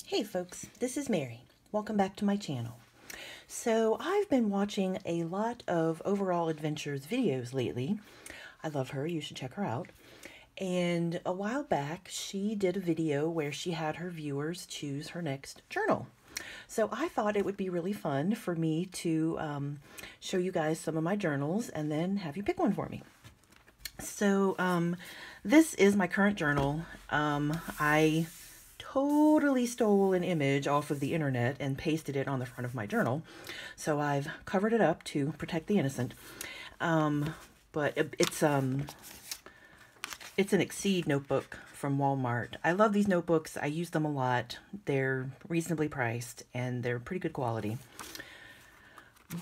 Hey folks, this is Mary. Welcome back to my channel. So I've been watching a lot of Overall Adventures videos lately. I love her, you should check her out. And a while back, she did a video where she had her viewers choose her next journal. So I thought it would be really fun for me to show you guys some of my journals and then have you pick one for me. So this is my current journal. I totally stole an image off of the internet and pasted it on the front of my journal. So I've covered it up to protect the innocent. But it's an Exceed notebook from Walmart. I love these notebooks. I use them a lot. They're reasonably priced and they're pretty good quality.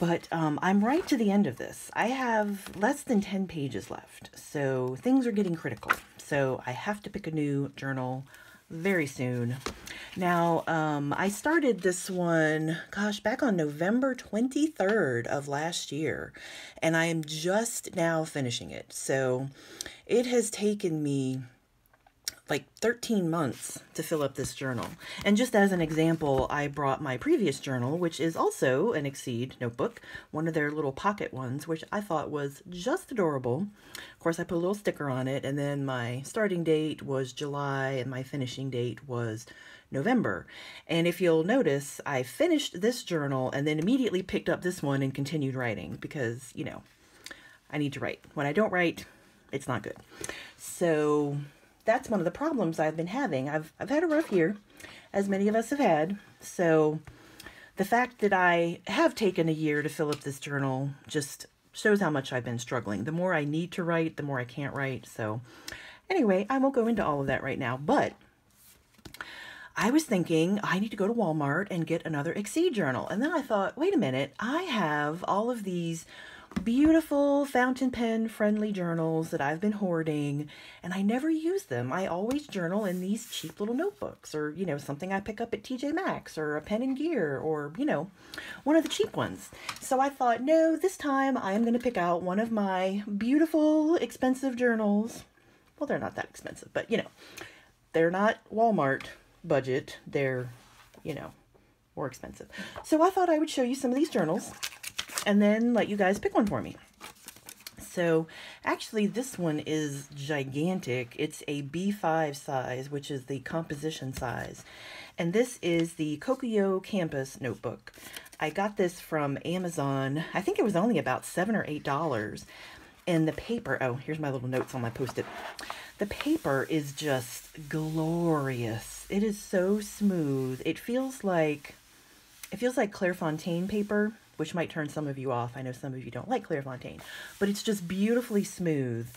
But I'm right to the end of this. I have less than 10 pages left, so things are getting critical. So I have to pick a new journal very soon. Now, I started this one, gosh, back on November 23rd of last year, and I am just now finishing it. So it has taken me like 13 months to fill up this journal. And just as an example, I brought my previous journal, which is also an Exceed notebook, one of their little pocket ones, which I thought was just adorable. Of course, I put a little sticker on it, and then my starting date was July, and my finishing date was November. And if you'll notice, I finished this journal and then immediately picked up this one and continued writing because, you know, I need to write. When I don't write, it's not good. So that's one of the problems I've been having. I've had a rough year, as many of us have had. So the fact that I have taken a year to fill up this journal just shows how much I've been struggling. The more I need to write, the more I can't write. So anyway, I won't go into all of that right now, but I was thinking I need to go to Walmart and get another Exceed journal. And then I thought, wait a minute, I have all of these beautiful fountain pen friendly journals that I've been hoarding, and I never use them. I always journal in these cheap little notebooks, or, you know, something I pick up at TJ Maxx, or a Pen and Gear, or, you know, one of the cheap ones. So I thought, no, this time I am going to pick out one of my beautiful, expensive journals. Well, they're not that expensive, but, you know, they're not Walmart budget. They're, you know, more expensive. So I thought I would show you some of these journals and then let you guys pick one for me. So actually this one is gigantic. It's a B5 size, which is the composition size. And this is the Kokuyo Campus notebook. I got this from Amazon. I think it was only about $7 or $8. And the paper, oh, here's my little notes on my Post-it. The paper is just glorious. It is so smooth. It feels like Clairefontaine paper, which might turn some of you off. I know some of you don't like Clairefontaine, but it's just beautifully smooth.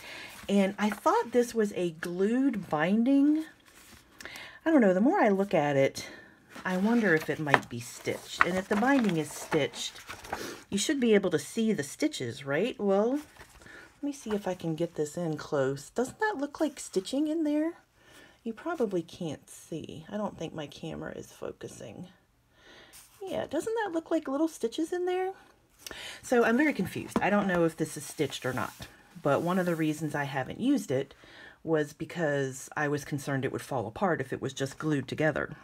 And I thought this was a glued binding. I don't know, the more I look at it, I wonder if it might be stitched. And if the binding is stitched, you should be able to see the stitches, right? Well, let me see if I can get this in close. Doesn't that look like stitching in there? You probably can't see. I don't think my camera is focusing. Yeah, doesn't that look like little stitches in there? So I'm very confused. I don't know if this is stitched or not, but one of the reasons I haven't used it was because I was concerned it would fall apart if it was just glued together.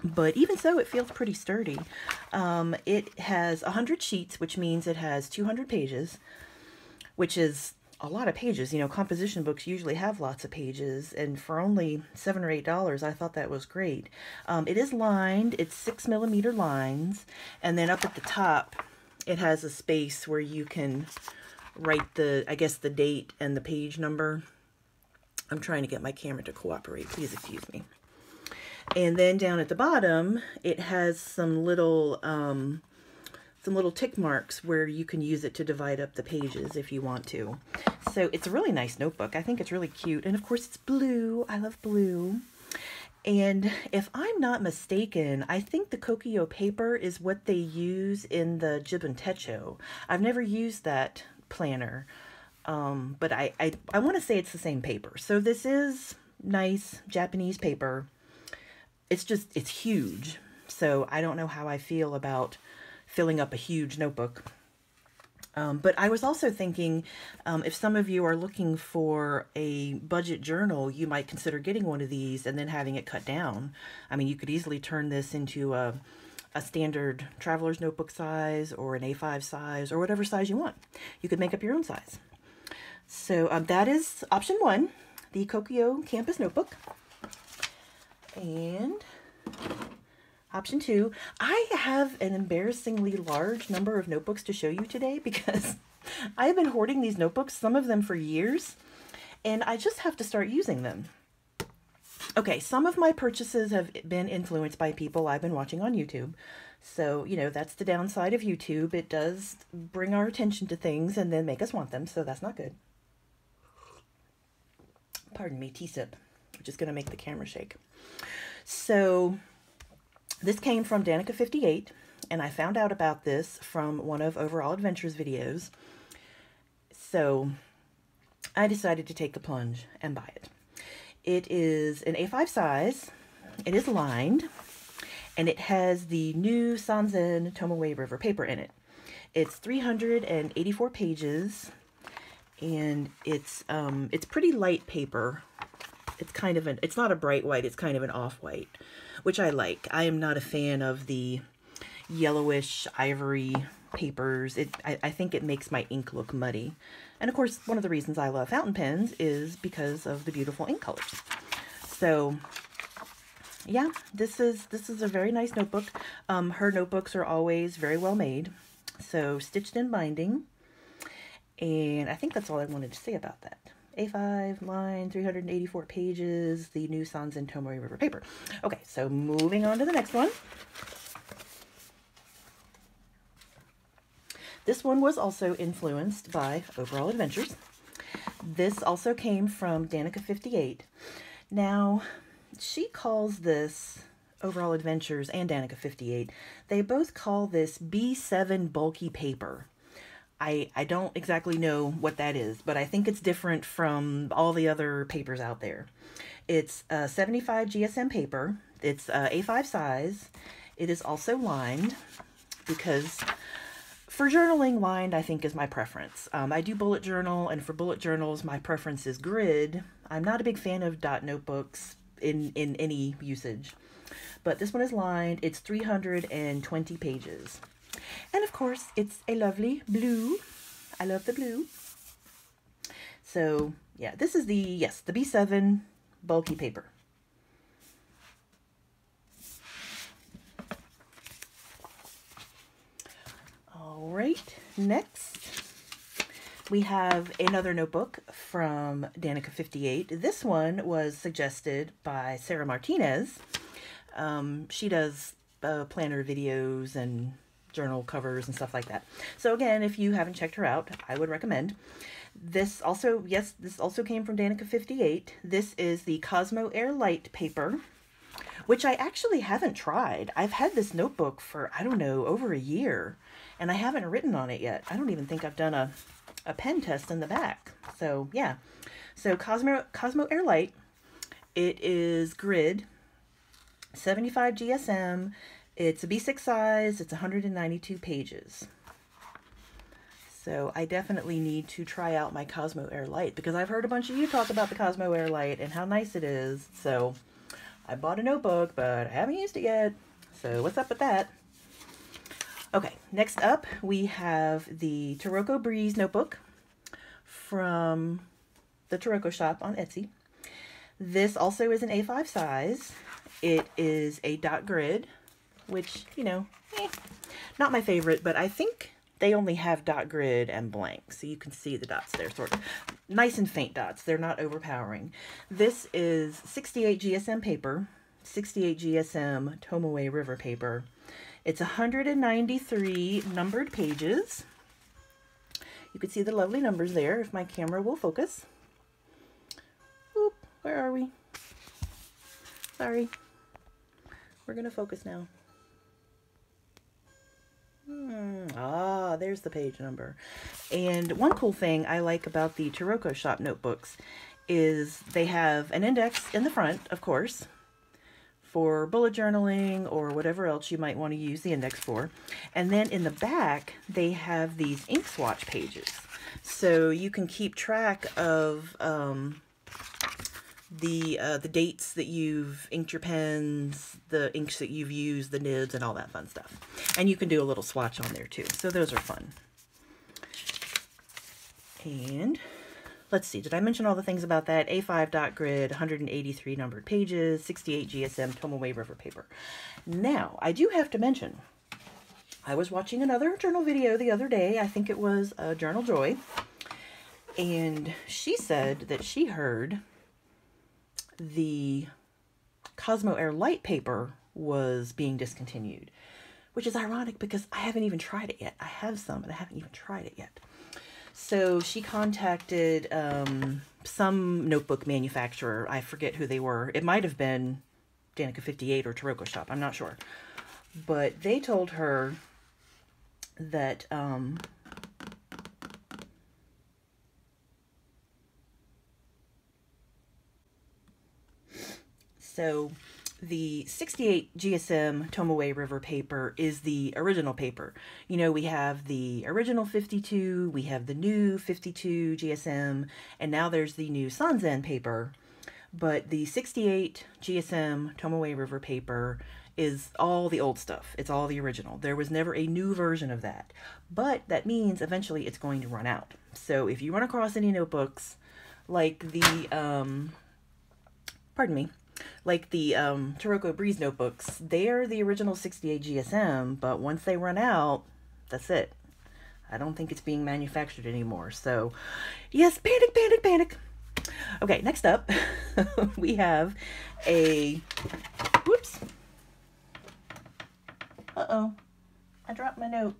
But even so, it feels pretty sturdy. It has 100 sheets, which means it has 200 pages, which is a lot of pages. You know, composition books usually have lots of pages, and for only $7 or $8, I thought that was great. It is lined. It's 6mm lines, and then up at the top, it has a space where you can write the, I guess, the date and the page number. I'm trying to get my camera to cooperate. Please excuse me. And then down at the bottom, it has some little tick marks where you can use it to divide up the pages if you want to. So it's a really nice notebook. I think it's really cute. And of course it's blue. I love blue. And if I'm not mistaken, I think the Kokuyo paper is what they use in the Jibun Techo. I've never used that planner, but I want to say it's the same paper. So this is nice Japanese paper. It's huge. So I don't know how I feel about filling up a huge notebook. But I was also thinking, if some of you are looking for a budget journal, you might consider getting one of these and then having it cut down. I mean, you could easily turn this into a standard traveler's notebook size or an A5 size or whatever size you want. You could make up your own size. So that is option one, the Kokio Campus Notebook. And option two, I have an embarrassingly large number of notebooks to show you today because I have been hoarding these notebooks, some of them for years, and I just have to start using them. Okay, some of my purchases have been influenced by people I've been watching on YouTube. So, you know, that's the downside of YouTube. It does bring our attention to things and then make us want them, so that's not good. Pardon me, tea sip, which is going to make the camera shake. So this came from Danica58, and I found out about this from one of Overall Adventures videos. So I decided to take the plunge and buy it. It is an A5 size, it is lined, and it has the new Sanzen Tomoe River paper in it. It's 384 pages, and it's pretty light paper. It's kind of it's not a bright white, it's kind of an off-white, which I like. I am not a fan of the yellowish ivory papers. I think it makes my ink look muddy. And of course, one of the reasons I love fountain pens is because of the beautiful ink colors. So yeah, this is a very nice notebook. Her notebooks are always very well made. So stitched in binding. And I think that's all I wanted to say about that. A5 line, 384 pages, the new Sanzen Tomoe River paper. Okay, so moving on to the next one. This one was also influenced by Overall Adventures. This also came from Danica58. Now, she calls this Overall Adventures and Danica58. They both call this B7 bulky paper. I don't exactly know what that is, but I think it's different from all the other papers out there. It's 75 GSM paper. It's A5 size. It is also lined because for journaling, lined I think is my preference. I do bullet journal, and for bullet journals, my preference is grid. I'm not a big fan of dot notebooks in any usage, but this one is lined. It's 320 pages. And of course, it's a lovely blue. I love the blue. So yeah, this is the B7 bulky paper. All right, next we have another notebook from Danica58. This one was suggested by Sarah Martinez. She does planner videos and journal covers and stuff like that. So again, if you haven't checked her out, I would recommend. This also, yes, this also came from Danica58. This is the Cosmo Air Light paper, which I actually haven't tried. I've had this notebook for, I don't know, over a year, and I haven't written on it yet. I don't even think I've done a pen test in the back. So yeah, so Cosmo Air Light, it is grid, 75 GSM, it's a B6 size, it's 192 pages. So I definitely need to try out my Cosmo Air Light because I've heard a bunch of you talk about the Cosmo Air Light and how nice it is. So I bought a notebook, but I haven't used it yet. So what's up with that? Okay, next up we have the Taroko Breeze notebook from the Taroko shop on Etsy. This also is an A5 size. It is a dot grid, which, you know, not my favorite, but I think they only have dot grid and blank, so you can see the dots there, sort of nice and faint dots. They're not overpowering. This is 68 GSM paper, 68 GSM Tomoe River paper. It's 193 numbered pages. You can see the lovely numbers there if my camera will focus. Oop, where are we? Sorry. We're gonna focus now. Ah, there's the page number. And one cool thing I like about the Taroko shop notebooks is they have an index in the front, of course, for bullet journaling or whatever else you might want to use the index for. And then in the back, they have these ink swatch pages. So you can keep track of the dates that you've inked your pens, the inks that you've used, the nibs, and all that fun stuff. And you can do a little swatch on there too. So those are fun. And let's see, did I mention all the things about that? A5 dot grid, 183 numbered pages, 68 GSM Tomoe River paper. Now, I do have to mention, I was watching another journal video the other day. I think it was Journal Joy. And she said that she heard the Cosmo Air Light paper was being discontinued, which is ironic because I haven't even tried it yet. I have some, but I haven't even tried it yet. So she contacted some notebook manufacturer. I forget who they were. It might have been Danica 58 or Taroko Shop. I'm not sure. But they told her that so the 68 GSM Tomoe River paper is the original paper. You know, we have the original 52, we have the new 52 GSM, and now there's the new Sanzen paper. But the 68 GSM Tomoe River paper is all the old stuff. It's all the original. There was never a new version of that. But that means eventually it's going to run out. So if you run across any notebooks like the, like the Taroko Breeze notebooks, they're the original 68 GSM, but once they run out, that's it. I don't think it's being manufactured anymore. So, yes, panic, panic, panic. Okay, next up, we have a, whoops. Uh-oh, I dropped my note.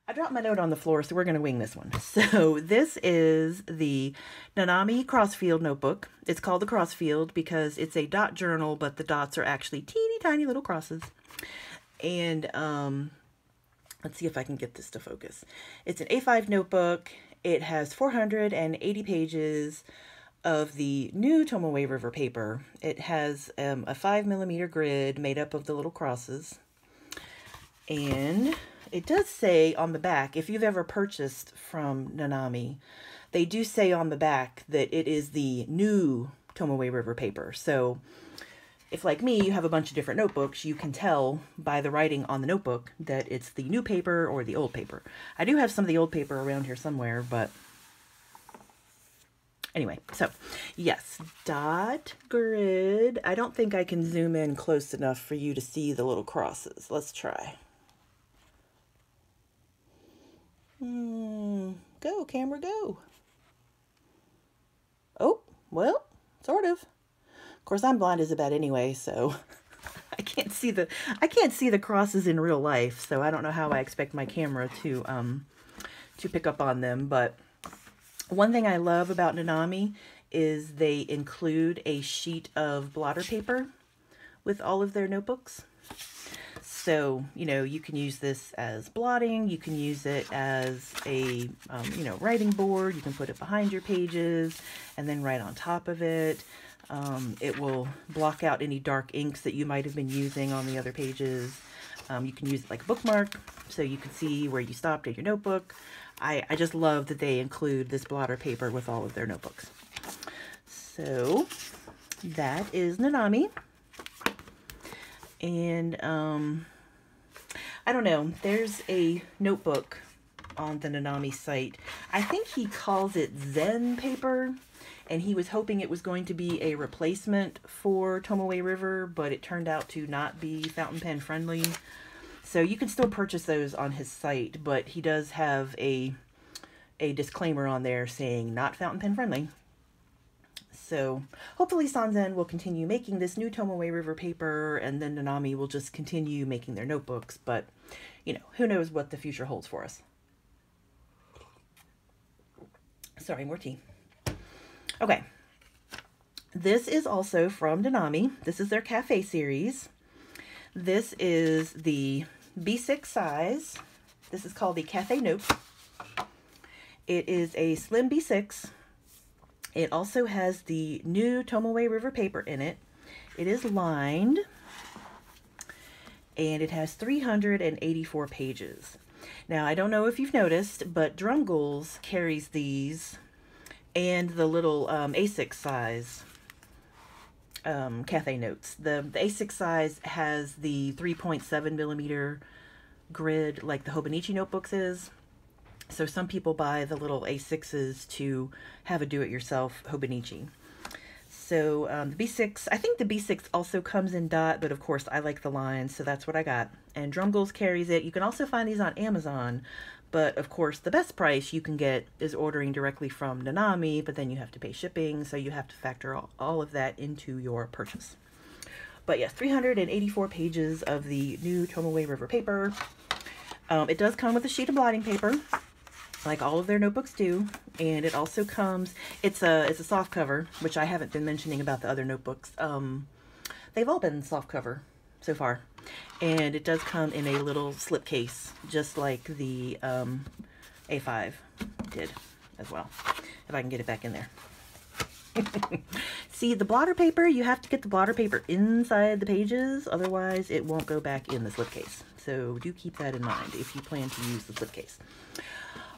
I dropped my note on the floor, so we're going to wing this one. So this is the Nanami Crossfield notebook. It's called the Crossfield because it's a dot journal, but the dots are actually teeny tiny little crosses. And let's see if I can get this to focus. It's an A5 notebook. It has 480 pages of the new Tomoe River paper. It has a 5mm grid made up of the little crosses. And it does say on the back, if you've ever purchased from Nanami, they do say on the back that it is the new Tomoe River paper. So if, like me, you have a bunch of different notebooks, you can tell by the writing on the notebook that it's the new paper or the old paper. I do have some of the old paper around here somewhere, but anyway, so yes, dot grid. I don't think I can zoom in close enough for you to see the little crosses. Let's try. Go, camera, go. Oh, well, sort of. Of course, I'm blind as a bat anyway, so I can't see the crosses in real life, so I don't know how I expect my camera to pick up on them. But one thing I love about Nanami is they include a sheet of blotter paper with all of their notebooks. So, you know, you can use this as blotting, you can use it as a, you know, writing board, you can put it behind your pages and then write on top of it. It will block out any dark inks that you might have been using on the other pages. You can use it like a bookmark, so you can see where you stopped in your notebook. I just love that they include this blotter paper with all of their notebooks. So, that is Nanami. And, I don't know, there's a notebook on the Nanami site. I think he calls it Zen paper, and he was hoping it was going to be a replacement for Tomoe River, but it turned out to not be fountain pen friendly. So you can still purchase those on his site, but he does have a disclaimer on there saying not fountain pen friendly. So hopefully Sanzen will continue making this new Tomoe River paper, and then Nanami will just continue making their notebooks. But, you know, who knows what the future holds for us. Sorry, more tea. Okay. This is also from Nanami. This is their Cafe series. This is the B6 size. This is called the Cafe Note. It is a slim B6. It also has the new Tomoe River paper in it. It is lined. and it has 384 pages. Now, I don't know if you've noticed, but Drumgools carries these and the little A6 size Cafe Notes. The A6 size has the 3.7 millimeter grid like the Hobonichi notebooks is. So some people buy the little A6s to have a do-it-yourself Hobonichi. So the B6, I think the B6 also comes in dot, but of course I like the line, so that's what I got. And Drumgools carries it. You can also find these on Amazon, but of course the best price you can get is ordering directly from Nanami, but then you have to pay shipping, so you have to factor all of that into your purchase. But yes, 384 pages of the new Tomoe River paper. It does come with a sheet of blotting paper, like all of their notebooks do, and it also comes, it's a soft cover, which I haven't been mentioning about the other notebooks. They've all been soft cover so far, and it does come in a little slip case, just like the A5 did as well, if I can get it back in there. See, the blotter paper, you have to get the blotter paper inside the pages, otherwise it won't go back in the slipcase. So do keep that in mind if you plan to use the slipcase.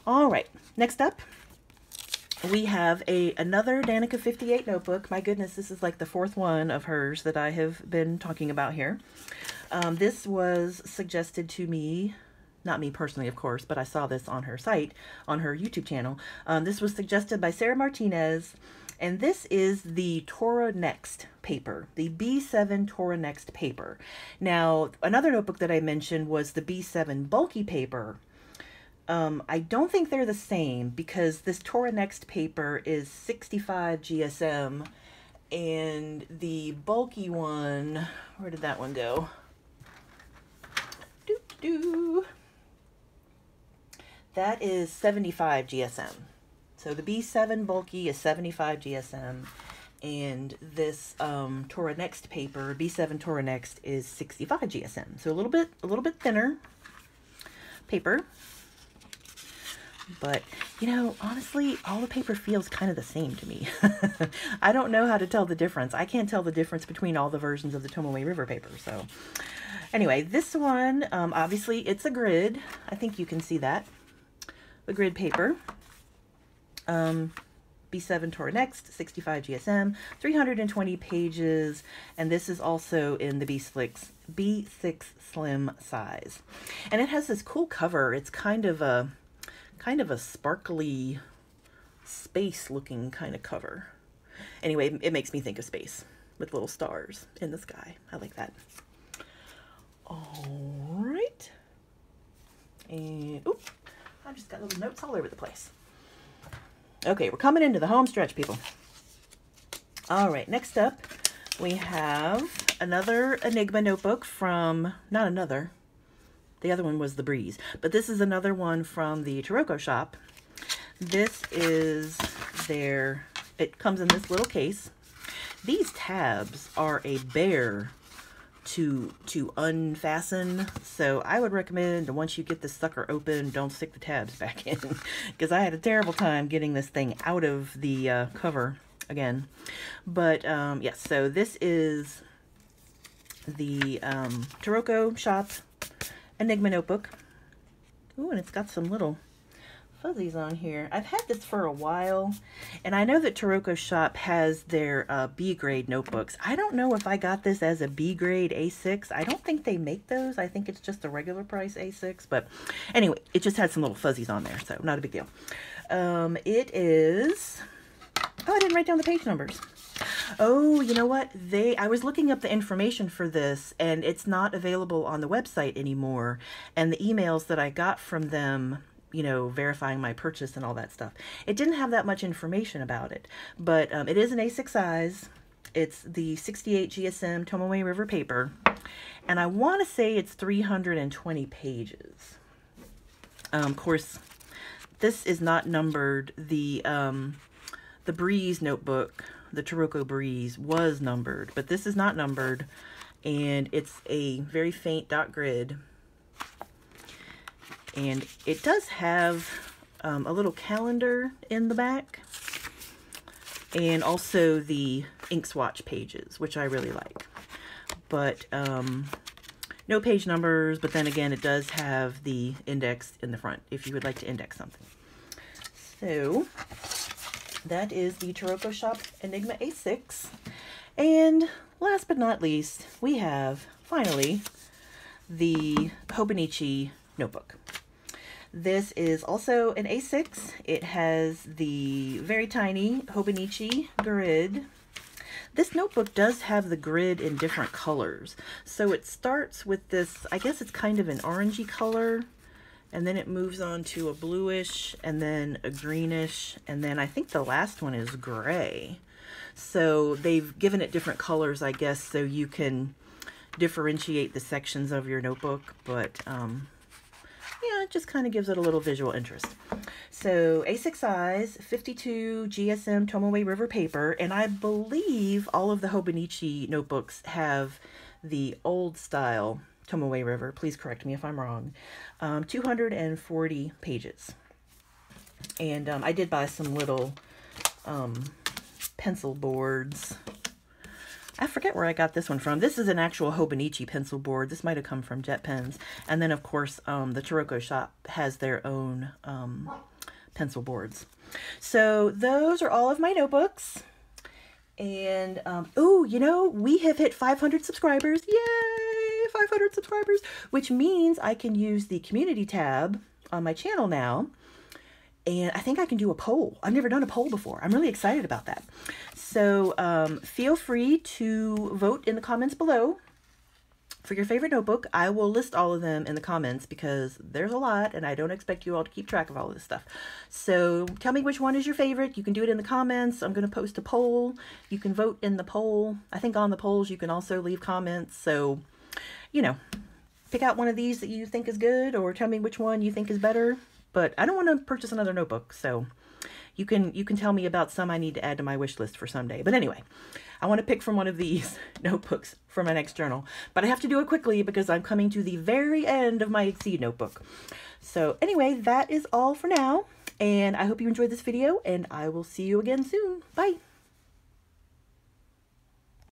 All right, next up, we have another Danica 58 notebook. My goodness, this is like the fourth one of hers that I have been talking about here. This was suggested to me, not me personally, of course, but I saw this on her site, on her YouTube channel. This was suggested by Sarah Martinez, and this is the Tora Next paper, the B7 Tora Next paper. Now, another notebook that I mentioned was the B7 bulky paper. I don't think they're the same because this Tora Next paper is 65 GSM and the bulky one, where did that one go? That is 75 GSM. So the B7 bulky is 75 GSM, and this Tora Next paper, B7 Tora Next, is 65 GSM. So a little bit thinner paper. But, you know, honestly, all the paper feels kind of the same to me. I don't know how to tell the difference. I can't tell the difference between all the versions of the Tomoe River paper. So anyway, this one, obviously it's a grid. I think you can see that. The grid paper. B7 Tora Next, 65 GSM, 320 pages, and this is also in the B6 Slim size. And it has this cool cover. It's kind of a sparkly space looking kind of cover. Anyway, it makes me think of space with little stars in the sky. I like that. All right. And, oop, I just got little notes all over the place. Okay, we're coming into the home stretch, people. All right, next up, we have another Enigma notebook from, not another, the other one was the Breeze, but this is another one from the Taroko shop. This is their, it comes in this little case. These tabs are a bear to unfasten, so I would recommend once you get this sucker open, don't stick the tabs back in, because I had a terrible time getting this thing out of the cover again. But yes, so this is the Taroko shop Enigma notebook. Ooh, and it's got some little fuzzies on here. I've had this for a while, and I know that Taroko shop has their B grade notebooks. I don't know if I got this as a B grade A6. I don't think they make those. I think it's just a regular price A6, but anyway, it just had some little fuzzies on there, so not a big deal. It is, oh, I didn't write down the page numbers. Oh, you know what? I was looking up the information for this, and it's not available on the website anymore. And the emails that I got from them, you know, verifying my purchase and all that stuff, it didn't have that much information about it. But it is an A6 size. It's the 68 GSM Tomoe River paper. And I want to say it's 320 pages. Of course, this is not numbered. The Breeze notebook, the Taroko Breeze, was numbered, but this is not numbered, and it's a very faint dot grid. And it does have a little calendar in the back, and also the ink swatch pages, which I really like. But No page numbers, but then again, it does have the index in the front if you would like to index something. So that is the Taroko Shop Enigma A6. And last but not least, we have finally the Hobonichi notebook. This is also an A6. It has the very tiny Hobonichi grid. This notebook does have the grid in different colors. So it starts with this, I guess it's kind of an orangey color, and then it moves on to a bluish, and then a greenish, and then I think the last one is gray. So they've given it different colors, I guess, so you can differentiate the sections of your notebook, but yeah, it just kind of gives it a little visual interest. So A6 size, 52 GSM Tomoe River paper, and I believe all of the Hobonichi notebooks have the old style Tomoe River. Please correct me if I'm wrong. 240 pages. And I did buy some little pencil boards. I forget where I got this one from. This is an actual Hobonichi pencil board. This might have come from Jet Pens. And then, of course, the Taroko Shop has their own pencil boards. So those are all of my notebooks. And, oh, you know, we have hit 500 subscribers. Yay! 500 subscribers, which means I can use the community tab on my channel now. And I think I can do a poll. I've never done a poll before. I'm really excited about that. So feel free to vote in the comments below for your favorite notebook. I will list all of them in the comments because there's a lot and I don't expect you all to keep track of all of this stuff. So tell me which one is your favorite. You can do it in the comments. I'm going to post a poll. You can vote in the poll. I think on the polls you can also leave comments. So, you know, pick out one of these that you think is good or tell me which one you think is better. But I don't want to purchase another notebook, so you can tell me about some I need to add to my wish list for someday. But anyway, I want to pick from one of these notebooks for my next journal. But I have to do it quickly because I'm coming to the very end of my seed notebook. So anyway, that is all for now. And I hope you enjoyed this video, and I will see you again soon. Bye!